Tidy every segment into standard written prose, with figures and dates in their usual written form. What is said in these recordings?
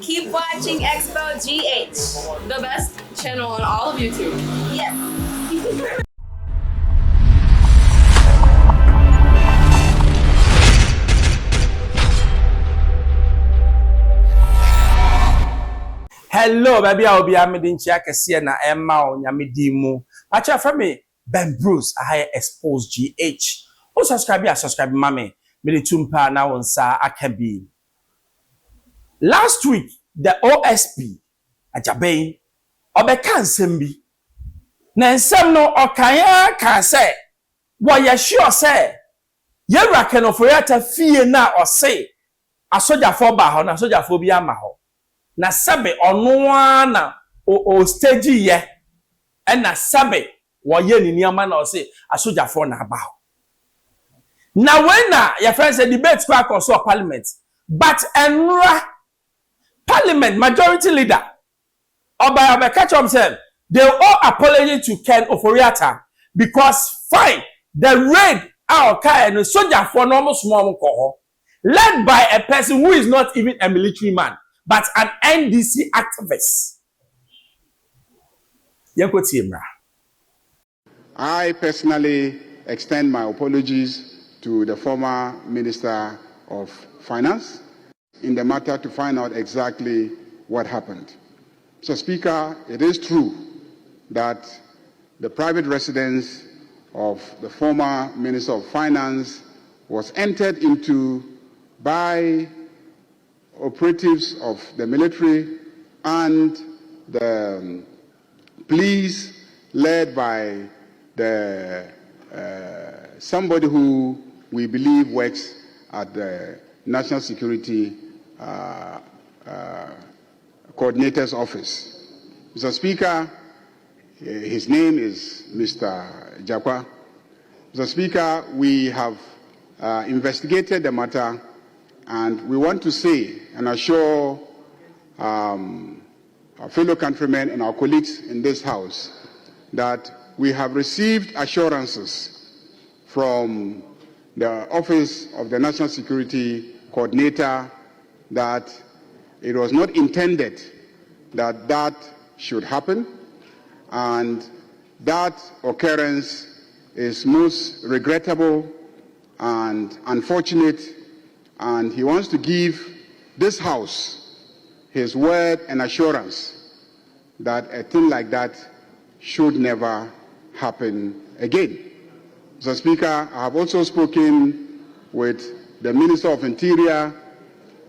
Keep watching Expo GH, the best channel on all of YouTube. Yes. Hello, baby. I'll be amidin chia Kissi na Emma o nyamidi mu. Pacha from me, Ben Bruce, I Xposed GH. O subscribe, mame. Me the tumpa na wonsa akabi. Last week, the OSP, Ajabe, obeka nsem bi. Na nsem no okanya ka say, wo ye sure say, ye rakenoforiata fie na ose, asojafo ba ho na asojafo bi ama ho. Na sabe ono na o stage ye e na sabe wo ye ni niama na o se asojafo na aba ho na when na your friends say debate kwa consult parliament but enra parliament majority leader oba catch himself they owe apology to Ken Oforiatta because fine the raid our car and sojafo no small ko led by a person who is not even a military man but an NDC activist. I personally extend my apologies to the former Minister of Finance in the matter to find out exactly what happened. So, Speaker, it is true that the private residence of the former Minister of Finance was entered into by operatives of the military and the police led by the somebody who we believe works at the National Security Coordinator's office. Mr. Speaker, his name is Mr. Jakwa. Mr. Speaker, we have investigated the matter. And we want to say and assure our fellow countrymen and our colleagues in this House that we have received assurances from the Office of the National Security Coordinator that it was not intended that that should happen, and that occurrence is most regrettable and unfortunate. And he wants to give this House his word and assurance that a thing like that should never happen again. Mr. Speaker, I have also spoken with the Minister of Interior,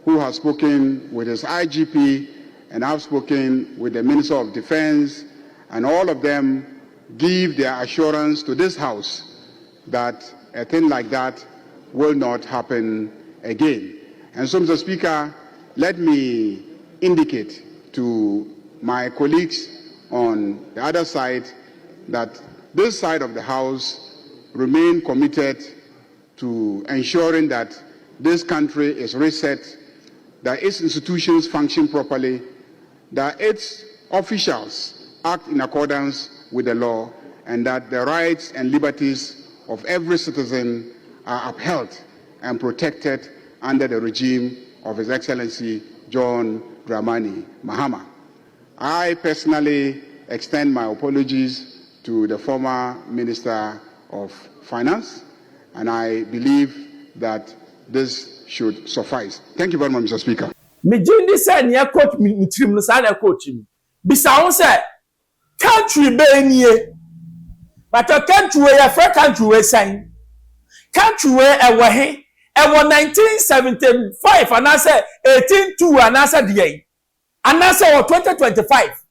who has spoken with his IGP, and I have spoken with the Minister of Defense, and all of them give their assurance to this House that a thing like that will not happen again. And so, Mr. Speaker, let me indicate to my colleagues on the other side that this side of the House remain committed to ensuring that this country is reset, that its institutions function properly, that its officials act in accordance with the law, and that the rights and liberties of every citizen are upheld and protected under the regime of His Excellency John Dramani Mahama. I personally extend my apologies to the former Minister of Finance, and I believe that this should suffice. Thank you very much, Mr. Speaker. Me jindi say near coach me trim no say na coach me. Bisa won say country be nie. But a country we a free country we sign. Country we e wo he e wo 1975 and I say 182 and I said dey. And I say 2025.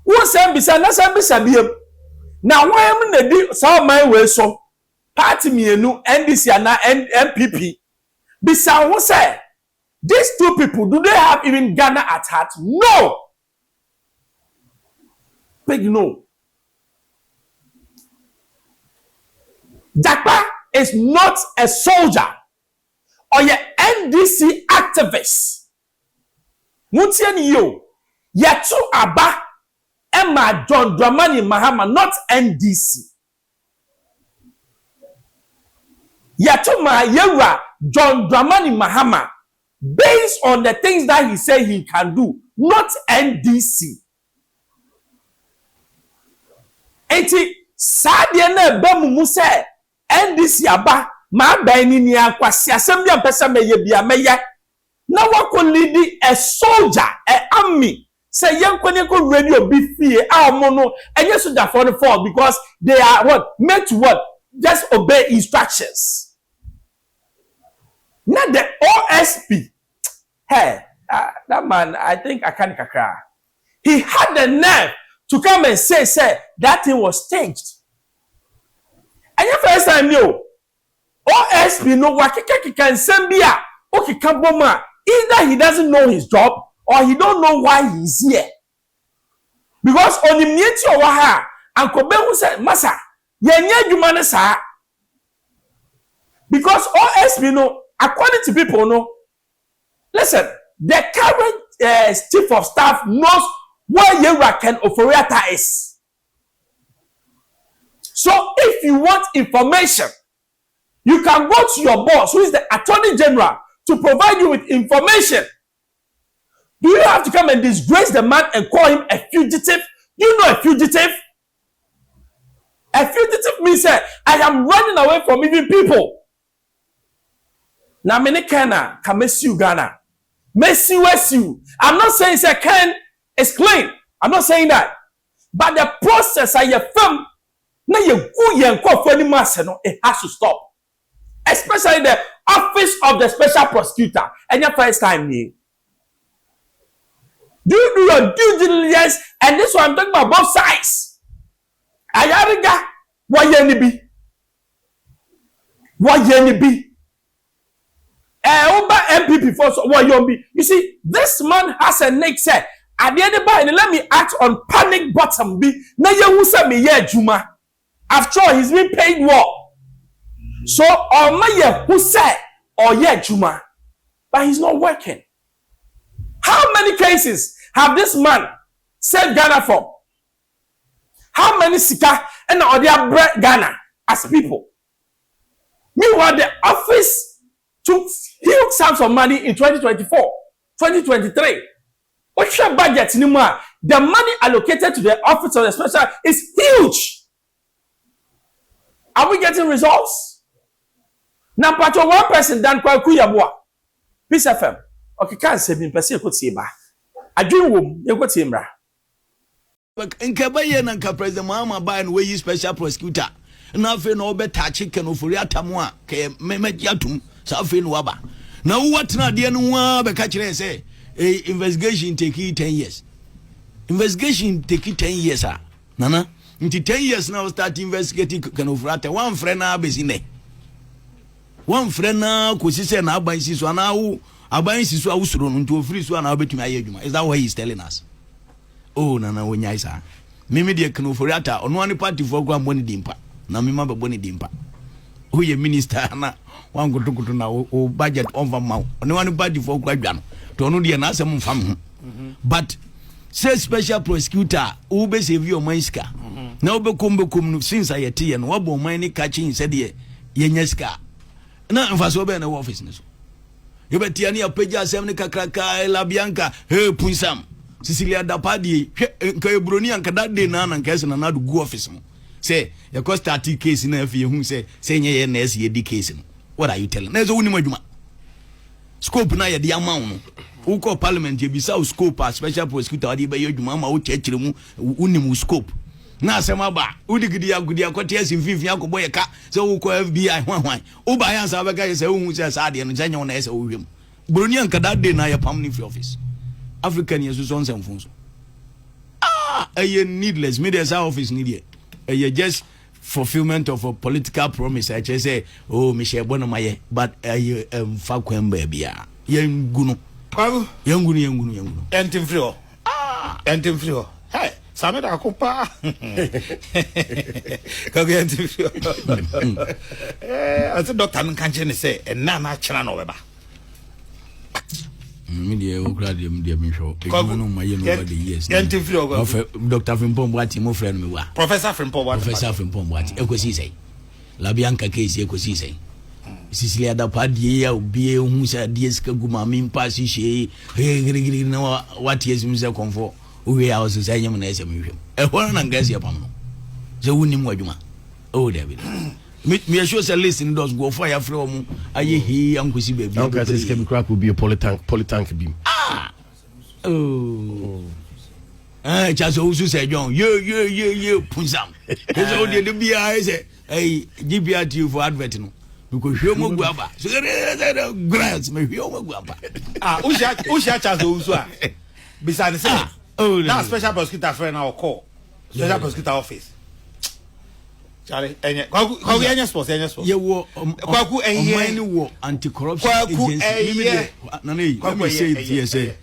Who say bisa na say bisa biem. Na why am na di so man we so party mienu NDC and MPP. Bisa who say these two people, do they have even Ghana at heart? No. Big no. Jakpa is not a soldier or a NDC activist. Mutiani yo, yetu aba Emma John Dramani Mahama, not NDC. Yetu ma yewa John Dramani Mahama, based on the things that he said he can do, not NDC. Enti sadie na eba mumu se NDC aba ma ba ni ni akwasi asem bia mpesa meye bia meye na wako lead a soldier, a army. Say young Konyako radio be fear our mono and yes soldier for the fall because they are what meant to what just obey instructions. Not the OSP. Hey, that man, I think I can't cry. He had the nerve to come and say that thing was changed. And your first time you OSP no wakike can send me okay kaboma. Either he doesn't know his job or he don't know why he's here. Because on the meeting of Waha, Uncle Ben said, Massa, yenye jumane sa. Because OSP no, according to people no, listen, the current chief of staff knows where Yerakan Oforiata is. So if you want information, you can go to your boss, who is the Attorney General, to provide you with information. Do you have to come and disgrace the man and call him a fugitive? Do you know a fugitive? A fugitive means I am running away from even people. Now, many Ghana can miss you, Ghana. Messi, West you. I'm not saying say Ken is clean. I'm not saying that. But the process I film, now you go for any master, it has to stop. Especially the office of the special prosecutor. And your first time here. Do you do your due diligence? And this one I'm talking about both sides. Ayariga, what you be? What you be? Over MPP for what you be? You see, this man has a neck set. At the end of the day, let me act on panic bottom. Be now you will say me yeah, Juma. After all, he's been paid well. So, or my who said, or yeah, Juma, but he's not working. How many cases have this man saved Ghana from? How many Sika and other bread Ghana as people? Meanwhile, the office took huge sums of money in 2024, 2023. What's your budget anymore? The money allocated to the office of the special is huge. Are we getting results? Now, but one person done quite Kuyabwa. Peace FM. Okay, can't say me, Pessi could see ba. I do womb, you got him. In Kabayan and President Mama by and way special prosecutor. Nothing no better chicken of Furiatamwa, Mehmet Yatum, Safin Waba. Now, what not the one because say investigation take 10 years. Investigation take 10 years, sir. Nana, into 10 years now start investigating Kanofrata. One friend now is in there. One friend now could say now by Siswa now. Abayin sisu awusoro nto free so na obetumi ayedwuma. Is that what he is telling us? Oh nana wonya isa. Mimi de Kanoforiata ono ani party for gwa mboni dimpa. Na mima be boni dimpa. Who ye minister na wan gotokoto na o budget over maw. Ono ani party for gwa dwa no. To ono de na asem mfam ho. But say special prosecutor who be save your manska. Na obekom no since ayete ye no wabo man ni catching said ye yenyeska. Na mfaso be na office ne so. You bet Tiani a peja semni kakraka la bianca, hey punsam. Cecilia Dapadi, Bruni and Kadade Nan and Casson and go office. Say, your cost 30 case in a few whom say, ye nes ye decasing. What are you telling? There's only my scope na the amount. Who call parliament, you be so scope as special prosecutor, by your mamma, who church unimu scope. Na semaba, Udigia Gudia Cotias in 5 Yanko Boyaka, so who call FBI one. Uba answer a guy is a woman says Adian and Janyon as a woman. Brunian Kadade na your permanent Office. African years on some phones. Ah, a needless media office needed. A just fulfillment of a political promise. I just say, oh, Michelle Bonamaye, but a Falcon baby. Young Guno. Young Gunu. Antim Frio. Ah, Antim Frio. Hey. Sameda kupa. Antim Frio. As a doctor can't say, and Nana Channel Weber. Media Ukradium, dear Micho. My years. Antim Frio. Dr. Frimpom, what you friend me Professor Frimpom, Professor Frimpom, what Ecosi say. La Bianca case, Ecosi say. Sicilia da Padia, Bia, who said, Dieska Gumami, Passy, she, no, what is himself comfort. We are also saying, a one and guess upon the winning Wajuma. Oh, David. Me assure a listen does go fire from I hear Uncle Sibi. Uncle says crack will be a polytank beam. Ah, oh. Just also say, John, you, Punsam. It's only the BI, hey, GBR to you for advertising. Because you mo guapa. So grants me you mo guapa. Usha Chazo beside the same. Oh, that special prosecutor friend our call. Special prosecutor office. Charlie, kwaku enya sports. Ye wo kwaku enye wo anti-corruption agency. Let me say it here, say.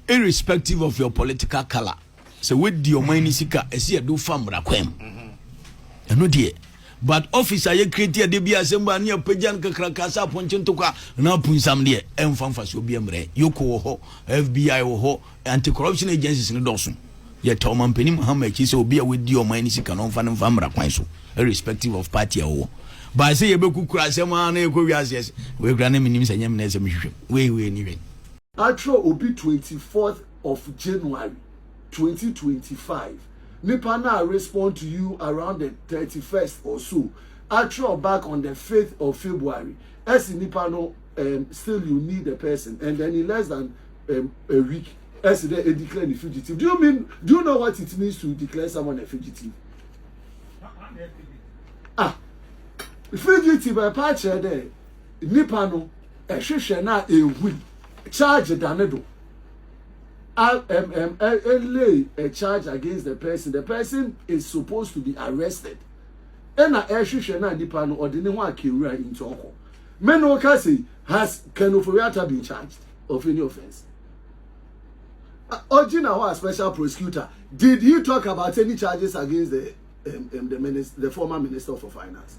Irrespective of your political color. So with your money sika, esi do famra kwem. Eno die. But officer ye create de bia semba ne apajan kakrakasa ponchen toka na punsam de emfamfa so bia mre yoko ho FBI ho anti-corruption agencies ne dosun. Ye Tom Penny Muhammad chi say obi a we di o man ni sika no mfa ne mfamra kwan so irrespective of party wo but say ye be kukura sema na ekwo wiase we gra na minim sanyam na esem hwehwem we ni we Atro obi 24th of January 2025 Nipa na respond to you around the 31st or so. Atro back on the 5th of February. As Nipa no still you need the person, and then in less than a week as they declare the fugitive. Do you know what it means to declare someone a fugitive? Fugitive a patch there. Nipa no a sheshe na a win charge danedo. Lay a charge against the person. The person is supposed to be arrested. And a sheshe na nipa no or the one kiwura into oko. Meno kasi has Kenoforiata been charged of any offense? Ojina, special prosecutor, did he talk about any charges against the former Minister for Finance?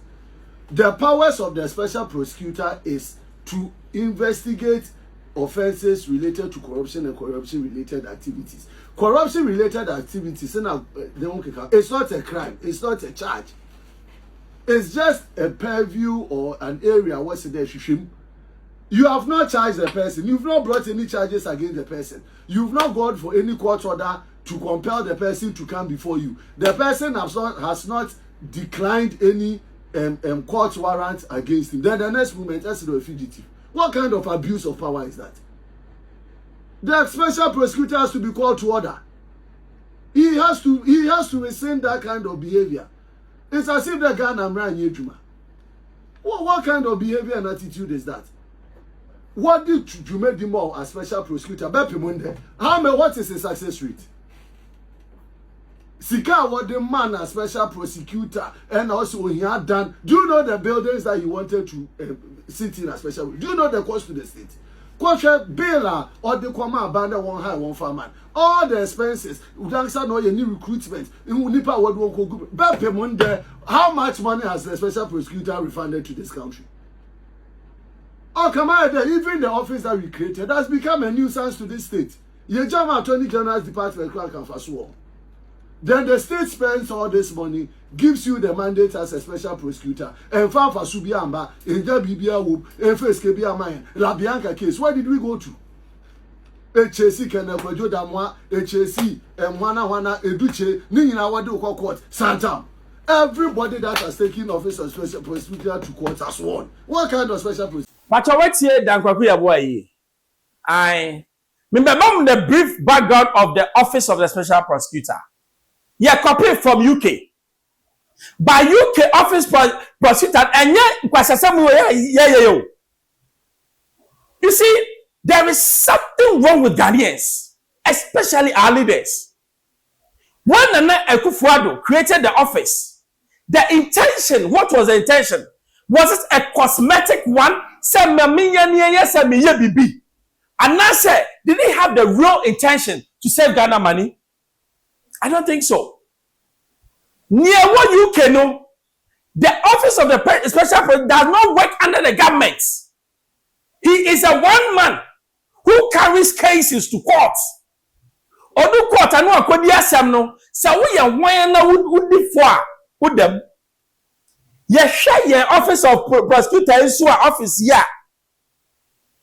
The powers of the special prosecutor is to investigate offenses related to corruption and corruption-related activities. Corruption-related activities, it's not a crime, it's not a charge. It's just a purview or an area what's there. You have not charged the person. You've not brought any charges against the person. You've not gone for any court order to compel the person to come before you. The person has not declined any court warrant against him. Then the next moment, that's the fugitive. What kind of abuse of power is that? The special prosecutor has to be called to order. He has to rescind that kind of behavior. It's as if the Ghana ran Yejuma. What kind of behavior and attitude is that? What did Jume Dimo as special prosecutor? What is his success rate? Sika, what the man as special prosecutor, and also when he had done, do you know the buildings that he wanted to sit in as special? Do you know the cost to the state? Kwashe Bela or the Kwama Abanda one high one farmer. All the expenses, Udansa no any recruitment, Nipa what won't go. How much money has the special prosecutor refunded to this country? Oh, come on, even the office that we created has become a nuisance to this state. Yejama Attorney General's Department of Then the state spends all this money, gives you the mandate as a special prosecutor, and found for Subiamba, in the BBA Whoop, and first KBA Mine, La Bianca case. Where did we go to? HSC Kenekwajo Damwa, HSC, and Wana, Eduche, Nina Wadu Court, Santam. Everybody that has taken office as special prosecutor to court has won. What kind of special prosecutor? But what's here, Dankwakuya boy? I remember the brief background of the office of the special prosecutor. Yeah, copy from UK. By UK office prosecutor, and yet, you see, there is something wrong with Ghanaians, especially our leaders. When Nana Akufo-Addo created the office, the intention, what was the intention? Was it a cosmetic one? And now say, did he have the real intention to save Ghana money? I don't think so. Near what you can know, the office of the special president does not work under the government. He is a one man who carries cases to courts. Odu court anu akodi asem no, say we yan wan na wudi for with them. share your office of prosecutor in so office ya.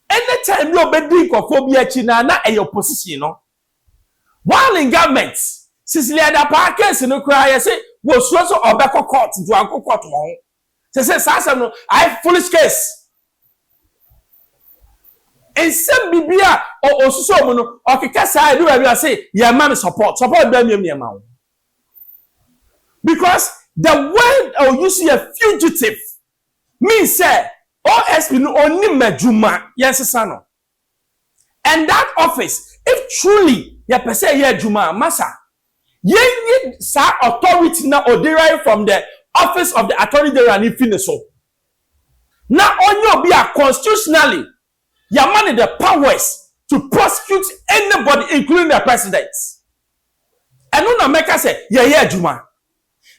Anytime you be kophobia china na a your position no. While in government, Cecilia da Parkers no cry say was so obeko court to anko court won. Say sasa no I foolish case. And some bibia or osuso no okeka say do we say your man support be me ma. Because the word you see a fugitive means say OSP no only majuma yes sano. And that office, if truly you per se ye juma massa, ye need sa authority na or derive from the office of the attorney general and finish so. Now on your be a constitutionally, you manage the powers to prosecute anybody, including the president. And no America say ye juma.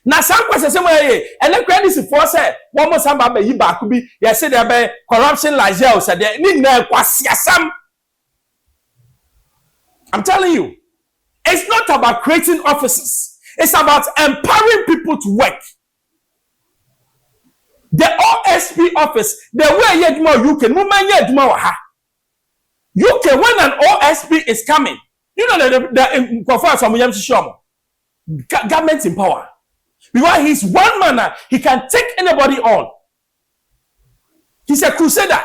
Na some question say wey and the credit for say one more samba be yi ba ku bi ye say there be corruption like jail say there ni na kwasiasam. I'm telling you, it's not about creating offices. It's about empowering people to work. The OSP office, the way you can UK when an OSP is coming, you know the government in power. Because he's one man, he can take anybody on. He's a crusader.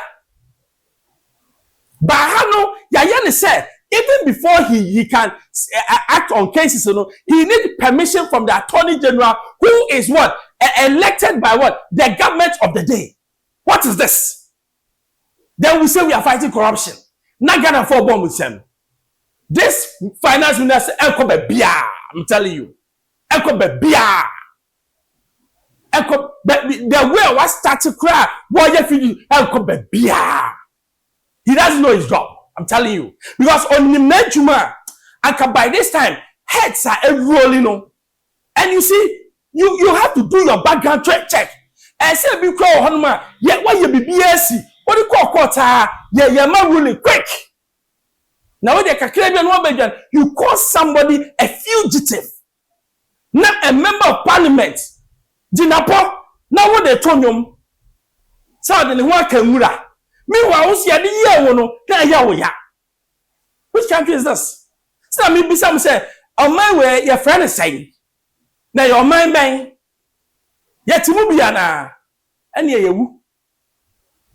But how Yayani said, even before he can act on cases, he needs permission from the attorney general, who is what? Elected by what? The government of the day. What is this? Then we say we are fighting corruption. Not gonna fall bomb with them. This finance minister, I'm telling you. The way I was starting to cry, he doesn't know his job. I'm telling you. Because on the Nejuma, and by this time, heads are rolling on. And you see, you have to do your background check. And say, be call Hanuma, yet why you be BSC? What do you call quarter? Yeah, man ruling quick. Now when they Caribbean woman, you call somebody a fugitive, not a member of parliament. Dinapo, now what they told you, so the one can mura. Meanwhile, who's ya the year no, ya. Which country is this? So me be some say, on my way, your friend is saying. Now your mind bang. Yet you be na and you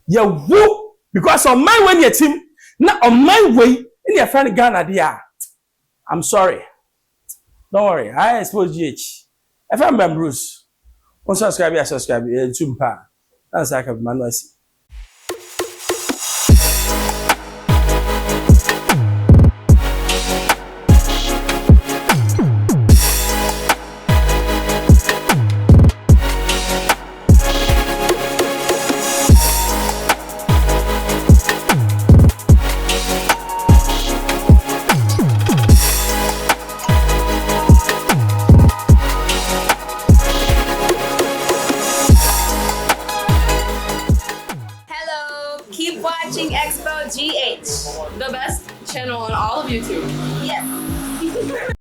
woo because on my way, your team, not on my way, in your friend Ghana, dear. I'm sorry. Don't worry, I expose GH. If I'm Bruce. Subscribe, Tumpa. That's like a man. Keep watching Xposed GH, the best channel on all of YouTube. Yes.